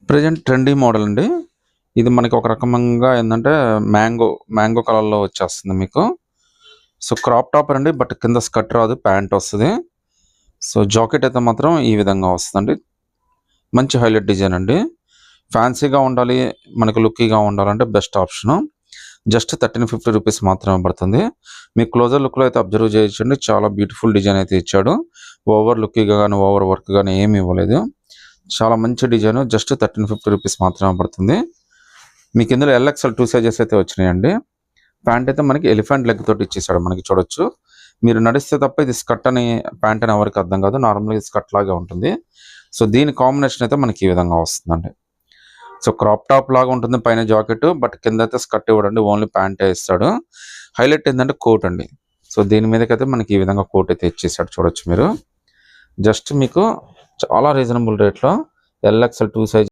Present trendy model అండి. ఇది మనకి ఒక రకంగా ఏందంటే మ్యాంగో కలర్‌లో వచ్చేస్తుంది మీకు. సో, క్రాప్ టాపర్ అండి. బట్ కింద స్కర్ట్ రాదు. ప్యాంట్ వస్తది. సో, జాకెట్ అయితే మాత్రం ఈ విధంగా వస్తదండి. మంచి హైలైట్ డిజైన్ అండి. ఫ్యాన్సీగా ఉండాలి, మనకు లుక్కీగా ఉండాలంటే బెస్ట్ ఆప్షను. జస్ట్ 1350 రూపీస్ మాత్రమే పడుతుంది. మీకు క్లోజర్ లుక్‌లో అయితే అబ్జర్వ్ చేయొచ్చండి. చాలా బ్యూటిఫుల్ డిజైన్ అయితే ఇచ్చాడు. ఓవర్ లుక్కీగా గాని, ఓవర్ వర్క్ గాని ఏమి ఇవ్వలేదు. చాలా మంచి డిజైన్. జస్ట్ 1350 రూపీస్ మాత్రమే పడుతుంది. మీకు ఇందులో ఎల్ఎక్స్ఎల్ 2 సైజెస్ అయితే వచ్చినాయండి. ప్యాంట్ అయితే మనకి ఎలిఫెంట్ లెగ్ తోటి ఇచ్చేసాడు. మనకి చూడొచ్చు. మీరు నడిస్తే తప్ప ఇది స్కర్ట్ అని ప్యాంట్ అని ఎవరికి అర్థం కాదు. నార్మల్‌గా స్కర్ట్ లాగా ఉంటుంది. సో, దీని కాంబినేషన్ అయితే మనకి ఈ విధంగా వస్తుందండి. సో, క్రాప్ టాప్ లాగా ఉంటుంది పైన జాకెట్. బట్ కింద అయితే స్కర్ట్ ఇవ్వడండి. ఓన్లీ ప్యాంటే ఇస్తాడు. హైలైట్ ఏంటంటే కోట్ అండి. సో, దీని మీదకైతే మనకి ఈ విధంగా కోట్ అయితే ఇచ్చేసాడు చూడొచ్చు మీరు. జస్ట్ మీకు చాలా రీజనబుల్ రేట్‌లో ఎల్ఎక్స్ఎల్ 2 సైజ్